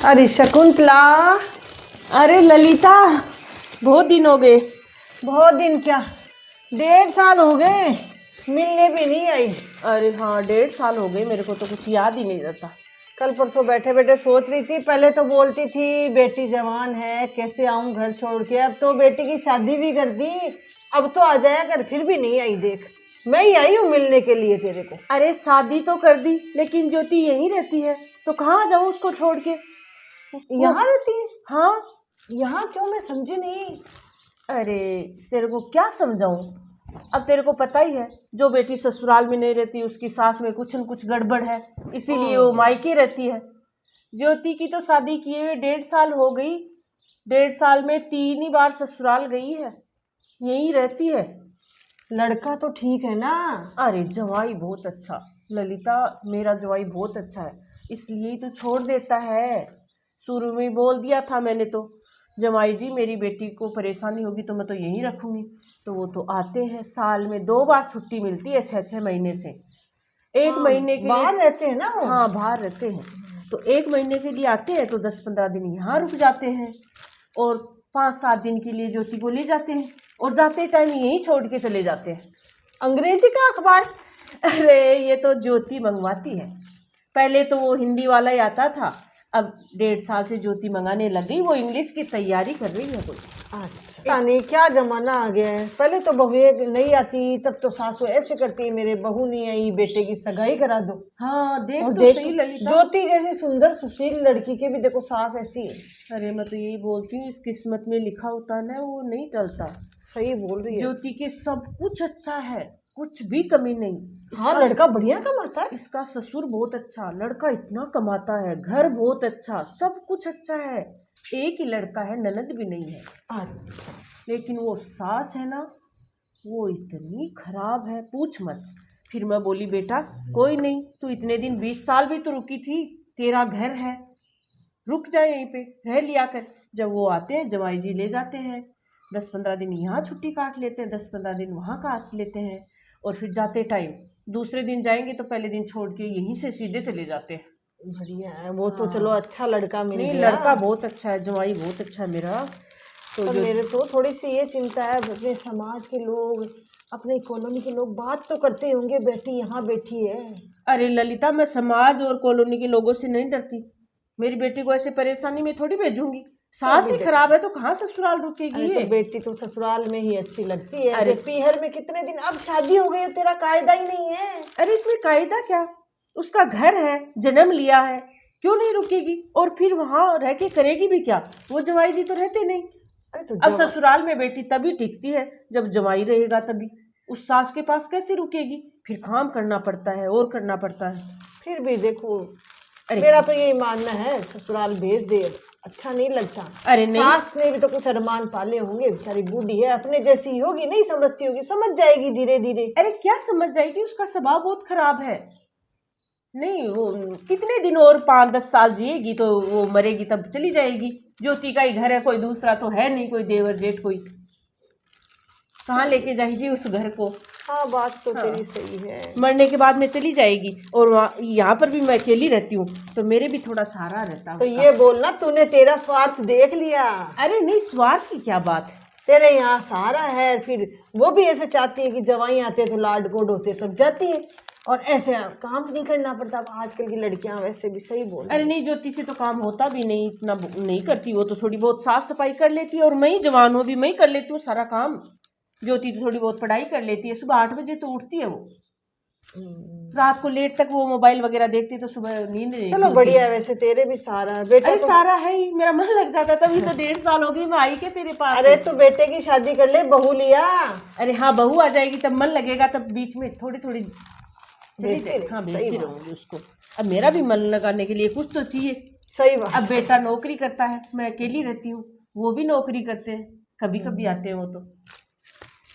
अरे शकुंतला। अरे ललिता, बहुत दिन हो गए। बहुत दिन क्या, 1.5 साल हो गए, मिलने भी नहीं आई। अरे हाँ, 1.5 साल हो गए, मेरे को तो कुछ याद ही नहीं रहता। कल परसों बैठे बैठे सोच रही थी, पहले तो बोलती थी बेटी जवान है कैसे आऊं घर छोड़ के, अब तो बेटी की शादी भी कर दी, अब तो आ जाया कर, फिर भी नहीं आई। देख, मैं ही आई हूँ मिलने के लिए तेरे को। अरे शादी तो कर दी, लेकिन ज्योति यहीं रहती है, तो कहाँ जाऊँ उसको छोड़ के। यहाँ रहती है? हाँ। यहाँ क्यों, मैं समझी नहीं। अरे तेरे को क्या समझाऊं, अब तेरे को पता ही है, जो बेटी ससुराल में नहीं रहती उसकी सास में कुछ न कुछ गड़बड़ है, इसीलिए वो मायके रहती है। ज्योति की तो शादी किए हुए 1.5 साल हो गई, 1.5 साल में 3 ही बार ससुराल गई है, यहीं रहती है। लड़का तो ठीक है ना? अरे जवाई बहुत अच्छा ललिता, मेरा जवाई बहुत अच्छा है, इसलिए तो छोड़ देता है। शुरू में बोल दिया था मैंने तो, जमाई जी मेरी बेटी को परेशानी होगी तो मैं तो यहीं रखूंगी। तो वो तो आते हैं, साल में 2 बार छुट्टी मिलती है, 6-6 महीने से। एक हाँ, महीने के बाहर लिए। रहते हैं ना वो? हाँ बाहर रहते हैं, तो 1 महीने के लिए आते हैं, तो 10-15 दिन यहाँ रुक जाते हैं, और 5-7 दिन के लिए ज्योति को ले जाते हैं, और जाते टाइम यहीं छोड़ के चले जाते हैं। अंग्रेजी का अखबार? अरे ये तो ज्योति मंगवाती है, पहले तो वो हिंदी वाला ही आता था, अब 1.5 साल से ज्योति मंगाने लग गई, वो इंग्लिश की तैयारी कर रही है कोई। अच्छा, नहीं क्या जमाना आ गया है। पहले तो बहुएं नहीं आती, तब तो सासू ऐसे करती है, मेरे बहू नहीं आई बेटे की सगाई करा दो। हाँ देख और तो देख, सही ललिता, ज्योति जैसी सुंदर सुशील लड़की के भी देखो सास ऐसी है। अरे मैं तो यही बोलती हूँ, इस किस्मत में लिखा होता ना वो नहीं टलता। सही बोल रही है। ज्योति के सब कुछ अच्छा है, कुछ भी कमी नहीं। हाँ, लड़का बढ़िया कमाता है। इसका ससुर बहुत अच्छा, लड़का इतना कमाता है, घर बहुत अच्छा, सब कुछ अच्छा है। एक ही लड़का है, ननद भी नहीं है। अच्छा। लेकिन वो सास है ना, वो इतनी खराब है पूछ मत। फिर मैं बोली बेटा कोई नहीं, तू इतने दिन 20 साल भी तो रुकी थी, तेरा घर है, रुक जाए यहीं पे रह लिया कर। जब वो आते हैं जवाई जी ले जाते हैं, 10-15 दिन यहाँ छुट्टी काट लेते हैं, 10-15 दिन वहाँ काट लेते हैं, और फिर जाते टाइम दूसरे दिन जाएंगे तो पहले दिन छोड़ के यहीं से सीधे चले जाते हैं। बढ़िया है वो तो। हाँ। चलो अच्छा लड़का मिल नहीं गया। लड़का बहुत अच्छा है, जवाई बहुत अच्छा है मेरा। तो पर जो मेरे तो थोड़ी सी ये चिंता है, अपने समाज के लोग, अपने कॉलोनी के लोग बात तो करते होंगे बेटी यहाँ बैठी है। अरे ललिता, मैं समाज और कॉलोनी के लोगों से नहीं डरती, मेरी बेटी को ऐसे परेशानी में थोड़ी भेजूंगी। सास ही खराब है तो कहाँ ससुराल रुकेगी अरे ये। तो बेटी तो ससुराल में ही अच्छी लगती है, अरे ऐसे पीहर में कितने दिन, अब शादी हो गई, तेरा कायदा ही नहीं है। अरे इसमें कायदा क्या, उसका घर है, जन्म लिया है, क्यों नहीं रुकेगी, और फिर वहां रह के करेगी भी क्या, वो जवाई जी तो रहते नहीं। अरे तो अब ससुराल में बेटी तभी टिकती है जब जवाई रहेगा, तभी। उस सास के पास कैसे रुकेगी, फिर काम करना पड़ता है और करना पड़ता है। फिर भी देखो, अरे मेरा तो यही मानना है ससुराल भेज दे, अच्छा नहीं लगता। अरे नहीं, सास ने भी तो कुछ अरमान पाले होंगे, बेचारी बूढ़ी है, अपने जैसी होगी, नहीं समझती होगी, समझ जाएगी धीरे धीरे। अरे क्या समझ जाएगी, उसका स्वभाव बहुत खराब है। नहीं वो कितने दिन और 5-10 साल जिएगी, तो वो मरेगी तब चली जाएगी। ज्योति का ही घर है, कोई दूसरा तो है नहीं, कोई देवर जेठ कोई, कहाँ लेके जाएगी उस घर को। हाँ, बात तो हाँ। तेरी सही है। मरने के बाद में चली जाएगी, और यहाँ पर भी मैं अकेली रहती हूँ, तो मेरे भी थोड़ा सहारा रहता तो उसका। ये बोलना तूने तेरा स्वार्थ देख लिया। अरे नहीं, स्वार्थ की क्या बात है, तेरे यहाँ सहारा है, फिर वो भी ऐसे चाहती है कि जवाई आते तो लाड गोड होते तब जाती है, और ऐसे काम नहीं करना पड़ता। अब आजकल की लड़कियां वैसे भी सही बोल। अरे नहीं, ज्योति से तो काम होता भी नहीं, इतना नहीं करती, वो तो थोड़ी बहुत साफ सफाई कर लेती है, और मैं ही जवान हूँ भी, मैं ही कर लेती हूँ सारा काम। ज्योति तो थोड़ी बहुत पढ़ाई कर लेती है, सुबह 8 बजे तो उठती है वो, रात को लेट तक वो मोबाइल वगैरह देखती है, तो सुबह नींद नहीं चलो खुलती। बढ़िया है, वैसे तेरे भी सहारा है बेटा। अरे तो सारा है ही, मेरा मन लग जाता, तभी तो 1.5 साल हो गई मैं आई के तेरे पास। अरे तो बेटे की शादी कर ले, बहू लिया। अरे हाँ, बहू आ जाएगी तब मन लगेगा, तब बीच में थोड़ी थोड़ी भेजते रहे, हाँ सही भेजती बात। रहूंगी उसको। अब मेरा भी मन लगाने के लिए कुछ तो चाहिए। सही बात। अब बेटा नौकरी करता है, मैं अकेली रहती हूँ, वो भी नौकरी करते हैं, कभी कभी आते हैं वो तो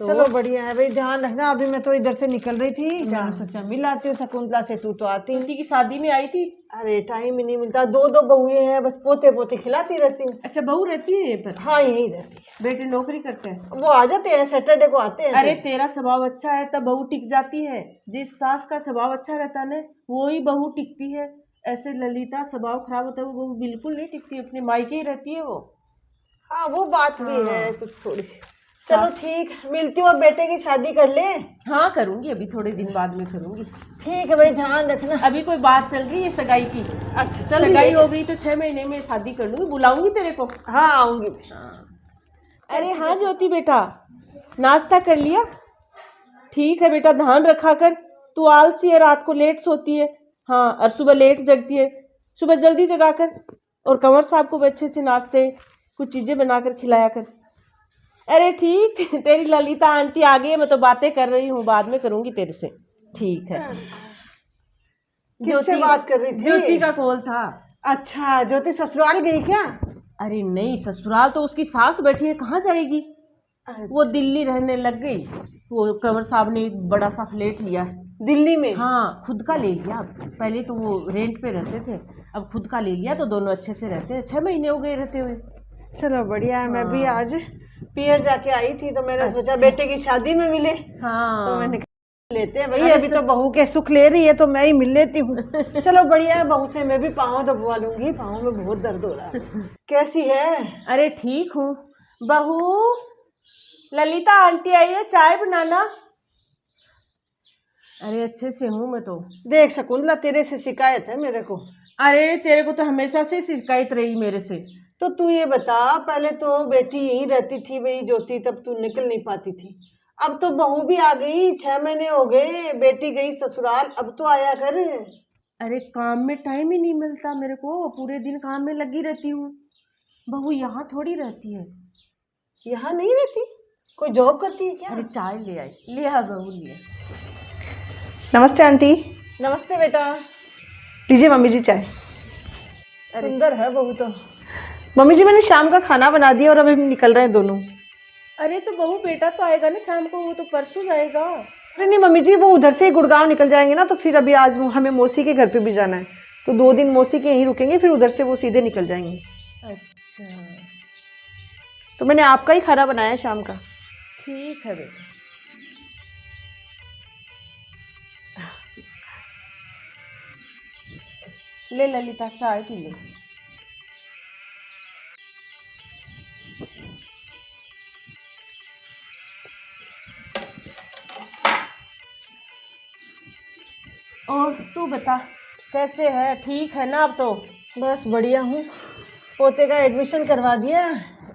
चलो बढ़िया है भाई, ध्यान रखना। अभी मैं तो इधर से निकल रही थी, मैंने सोचा मिल आती हूँ शकुंतला से, तू तो आती नहीं। ज्योति की शादी में आई थी। अरे टाइम ही नहीं मिलता, 2 बहुएं हैं, बस पोते पोते खिलाती रहती हूँ। अच्छा बहू रहती है यहीं पर? हाँ यही रहती है। बेटे नौकरी करते हैं? वो आ जाते हैं, सैटरडे को आते हैं। अरे तेरा स्वभाव अच्छा है तब बहू टिक जाती है, जिस सास का स्वभाव अच्छा रहता है ना वो ही बहू टिकती है। ऐसे ललिता स्वभाव खराब होता है, वो बिल्कुल नहीं टिकती, अपने मायके ही रहती है वो। हाँ वो बात भी है हाँ। कुछ थोड़ी सी। चलो ठीक, मिलती हूँ, अब बेटे की शादी कर ले। हाँ करूंगी, अभी थोड़े दिन बाद में करूंगी। ठीक है भाई, ध्यान रखना। अभी कोई बात चल रही है सगाई की। अच्छा चल रही सगाई है। हो गई तो 6 महीने में शादी कर लूंगी, बुलाऊंगी तेरे को। हाँ आऊंगी। अरे हाँ ज्योति बेटा, नाश्ता कर लिया? ठीक है बेटा, ध्यान रखा कर। तू आलसी है, रात को लेट सोती है। हाँ, और सुबह लेट जगती है। सुबह जल्दी जगा कर, और कंवर साहब को अच्छे से नाश्ते कुछ चीजें बनाकर खिलाया कर। अरे ठीक, तेरी ललिता आंटी आ गई है, मैं तो बातें कर रही हूँ, बाद में करूंगी तेरे से। ठीक है। किससे बात कर रही थी? ज्योति का कॉल था। अच्छा, ज्योति ससुराल गई क्या? अरे नहीं, ससुराल तो उसकी सास बैठी है, कहाँ जाएगी? वो दिल्ली रहने लग गई। वो कंवर साहब ने बड़ा सा फ्लैट लिया है दिल्ली में? हाँ, खुद का ले लिया। पहले तो वो रेंट पे रहते थे, अब खुद का ले लिया, तो दोनों अच्छे से रहते हैं। 6 महीने हो गए रहते हुए। चलो बढ़िया है। मैं भी हाँ। आज पियर जाके आई थी, तो मैंने सोचा अच्छा। बेटे की शादी में मिले। हाँ तो मैंने कहा लेते हैं भाई, अरे अभी तो बहू के सुख ले रही है तो मैं ही मिल लेती हूँ। चलो बढ़िया है, बहू से मैं भी पाँव दबवा लूंगी, पाँव में बहुत दर्द हो रहा है। कैसी है? अरे ठीक हूँ। बहू, ललिता आंटी आई है, चाय बनाना। अरे अच्छे से हूँ मैं तो। देख शकुंतला, तेरे से शिकायत है मेरे को। अरे तेरे को तो हमेशा से शिकायत रही मेरे से। तो तू ये बता, पहले तो बेटी यहीं रहती थी भाई ज्योति, तब तू निकल नहीं पाती थी। अब तो बहू भी आ गई, 6 महीने हो गए, बेटी गई ससुराल, अब तो आया कर। अरे काम में टाइम ही नहीं मिलता मेरे को, पूरे दिन काम में लगी रहती हूँ। बहू यहाँ थोड़ी रहती है। यहाँ नहीं रहती? कोई जॉब करती है क्या? अरे चाय ले आई, लिया बहू लिया। नमस्ते आंटी। नमस्ते बेटा। लीजिए मम्मी जी चाय। सुंदर है बहू तो। मम्मी जी मैंने शाम का खाना बना दिया और अभी हम निकल रहे हैं दोनों। अरे तो बहू बेटा तो आएगा ना शाम को, वो तो परसों जाएगा। अरे नहीं मम्मी जी, वो उधर से ही गुड़गांव निकल जाएंगे ना, तो फिर अभी आज हमें मौसी के घर पे भी जाना है, तो 2 दिन मौसी के यहीं रुकेंगे, फिर उधर से वो सीधे निकल जाएंगे। अच्छा तो मैंने आपका ही खाना बनाया है शाम का। ठीक है बेटा। ले ललिता, चाय पी ले। और तू बता, कैसे है? ठीक है ना अब तो? बस बढ़िया हूँ। पोते का एडमिशन करवा दिया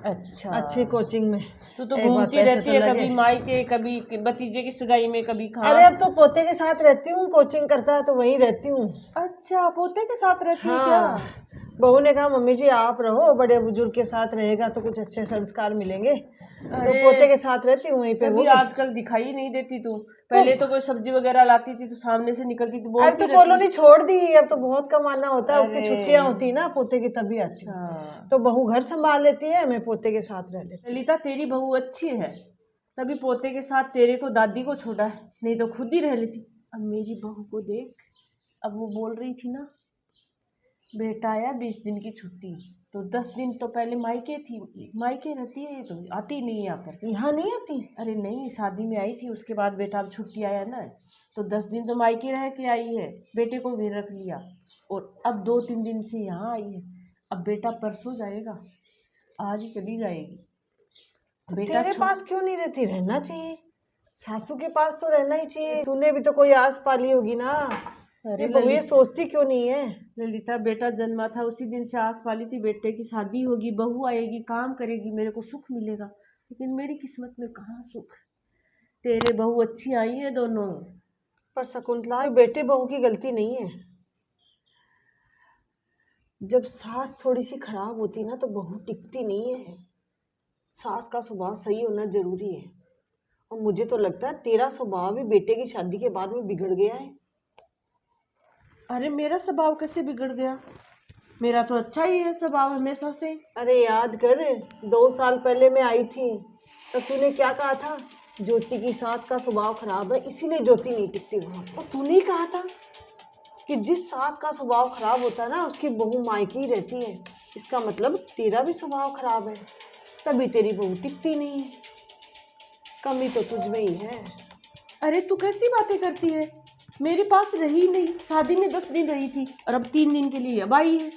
अच्छा, अच्छी कोचिंग में। तू तो एक बार घूमती पैसे रहती तो है, लगे। कभी मायके, कभी भतीजे की सगाई में, कभी कहाँ। अरे अब तो पोते के साथ रहती हूँ, कोचिंग करता है तो वहीं रहती हूँ। अच्छा, पोते के साथ रहती है क्या? हाँ, बहू ने कहा मम्मी जी आप रहो, बड़े बुजुर्ग के साथ रहेगा तो कुछ अच्छे संस्कार मिलेंगे, तो पोते के साथ रहती हूँ वहीं पे। तभी आजकल दिखाई नहीं देती तू। पहले तो कोई सब्जी वगैरह लाती थी तो सामने से निकलती थी, अरे बोलती तो रहती। कॉलोनी छोड़ दी, अब तो बहुत कम आना होता है, उसकी अरे। छुट्टियां होती है ना पोते की, तभी आती हूँ। हाँ। तो बहू घर संभाल लेती है, मैं पोते के साथ रह लेती ललिता तेरी बहू अच्छी है, तभी पोते के साथ तेरे को दादी को छोड़ा है, नहीं तो खुद ही रह लेती। अब मेरी बहू को देख, अब वो बोल रही थी ना, बेटा आया 20 दिन की छुट्टी, तो 10 दिन तो पहले मायके थी, मायके रहती है, ये तो आती नहीं है यहाँ पर। हूँ। यहाँ नहीं आती? अरे नहीं, शादी में आई थी, उसके बाद बेटा अब छुट्टी आया ना, तो 10 दिन तो मायके रह के आई है, बेटे को भी रख लिया, और अब 2-3 दिन से यहाँ आई है। अब बेटा परसों जाएगा, आज ही चली जाएगी। तो बेटा तेरे पास क्यों नहीं रहती? रहना चाहिए, सासू के पास तो रहना ही चाहिए, तूने भी तो कोई आस पाली होगी ना। अरे बहू ये सोचती क्यों नहीं है? ललिता, बेटा जन्मा था उसी दिन से आस पाली थी, बेटे की शादी होगी, बहू आएगी, काम करेगी, मेरे को सुख मिलेगा, लेकिन मेरी किस्मत में कहाँ सुख। तेरे बहू अच्छी आई है दोनों। पर शकुंतला, बेटे बहू की गलती नहीं है। जब सास थोड़ी सी खराब होती ना तो बहू टिकती नहीं है। सास का स्वभाव सही होना जरूरी है, और मुझे तो लगता है तेरा स्वभाव भी बेटे की शादी के बाद में बिगड़ गया है। अरे मेरा स्वभाव कैसे बिगड़ गया? मेरा तो अच्छा ही है स्वभाव हमेशा से। अरे याद कर, 2 साल पहले मैं आई थी तो तूने क्या कहा था? ज्योति की सास का स्वभाव खराब है, इसीलिए ज्योति नहीं टिकती वहाँ। और तूने ही कहा था कि जिस सास का स्वभाव खराब होता है ना, उसकी बहू मायके ही रहती है। इसका मतलब तेरा भी स्वभाव खराब है, तभी तेरी बहू टिकती नहीं है। कमी तो तुझ में ही है। अरे तू कैसी बातें करती है? मेरे पास रही नहीं, शादी में 10 दिन रही थी और अब 3 दिन के लिए अब आई है।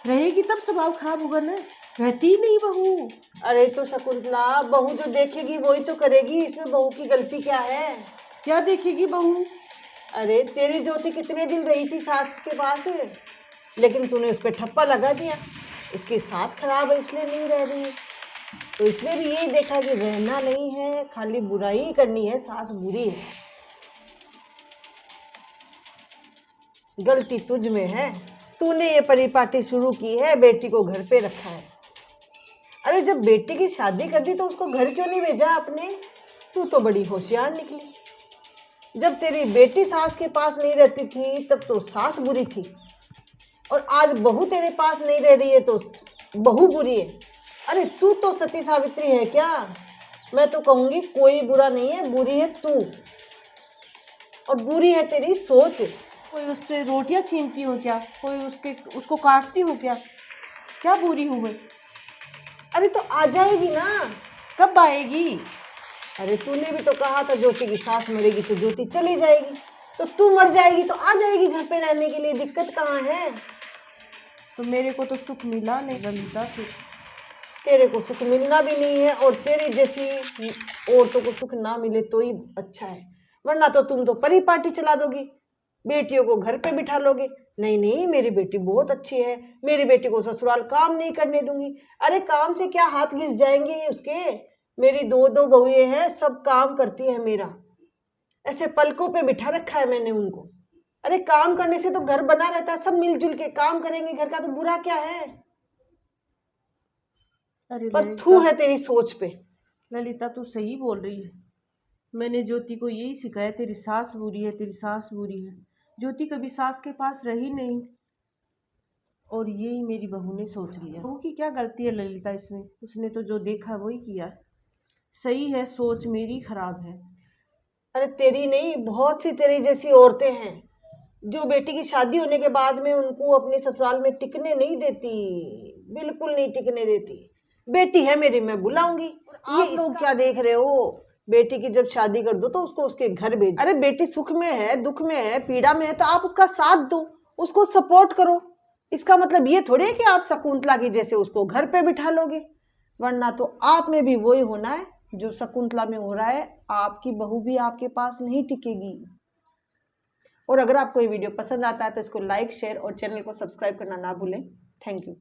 रहेगी तब स्वभाव खराब होगा ना, रहती ही नहीं बहू। अरे तो शकुंतला, बहू जो देखेगी वही तो करेगी, इसमें बहू की गलती क्या है? क्या देखेगी बहू? अरे तेरी ज्योति कितने दिन रही थी सास के पास, लेकिन तूने उस पर ठप्पा लगा दिया। उसकी सास खराब है इसलिए नहीं रह रही है, तो इसने भी यही देखा कि रहना नहीं है, खाली बुराई ही करनी है, सास बुरी है। गलती तुझ में है, तूने ये परिपाटी शुरू की है, बेटी को घर पे रखा है। अरे जब बेटी की शादी कर दी तो उसको घर क्यों नहीं भेजा आपने? तू तो बड़ी होशियार निकली। जब तेरी बेटी सास के पास नहीं रहती थी तब तो सास बुरी थी, और आज बहू तेरे पास नहीं रह रही है तो बहू बुरी है। अरे तू तो सती सावित्री है क्या? मैं तो कहूँगी कोई बुरा नहीं है, बुरी है तू, और बुरी है तेरी सोच। कोई उससे रोटियां छीनती हो क्या? कोई उसको काटती हो क्या? क्या बुरी हूँ मैं? अरे तो आ जाएगी ना। कब आएगी? अरे तूने भी तो कहा था ज्योति की सास मरेगी तो ज्योति चली जाएगी, तो तू मर जाएगी तो आ जाएगी घर पे रहने के लिए, दिक्कत कहाँ है? तो मेरे को तो सुख मिला नहीं ललिता, सुख। तेरे को सुख मिलना भी नहीं है, और तेरी जैसी औरतों को सुख ना मिले तो ही अच्छा है, वरना तो तुम तो परिपाटी चला दोगी, बेटियों को घर पे बिठा लोगे। नहीं नहीं, मेरी बेटी बहुत अच्छी है, मेरी बेटी को ससुराल काम नहीं करने दूंगी। अरे काम से क्या हाथ घिस जाएंगे उसके? मेरी 2 बहुएं हैं, सब काम करती है मेरा, ऐसे पलकों पे बिठा रखा है मैंने उनको। अरे काम करने से तो घर बना रहता है, सब मिलजुल के काम करेंगे घर का, तो बुरा क्या है? अरे पर थू है तेरी सोच पे। ललिता तू सही बोल रही है। मैंने ज्योति को यही सिखाया, तेरी सास बुरी है, तेरी सास बुरी है। ज्योति कभी सास के पास रही नहीं, और यही मेरी बहू ने सोच लिया। बहू की क्या गलती है ललिता इसमें? उसने तो जो देखा वही किया। सही है, सोच मेरी खराब है। अरे तेरी नहीं, बहुत सी तेरी जैसी औरतें हैं जो बेटी की शादी होने के बाद में उनको अपने ससुराल में टिकने नहीं देती, बिल्कुल नहीं टिकने देती। बेटी है मेरी, मैं बुलाऊंगी। ये लोग क्या देख रहे हो? बेटी की जब शादी कर दो तो उसको उसके घर भेज। अरे बेटी सुख में है, दुख में है, पीड़ा में है, तो आप उसका साथ दो, उसको सपोर्ट करो। इसका मतलब ये थोड़ी है कि आप शकुंतला की जैसे उसको घर पे बिठा लोगे, वरना तो आप में भी वही होना है जो शकुंतला में हो रहा है। आपकी बहू भी आपके पास नहीं टिकेगी। और अगर आपको ये वीडियो पसंद आता है तो इसको लाइक, शेयर और चैनल को सब्सक्राइब करना ना भूलें। Thank you.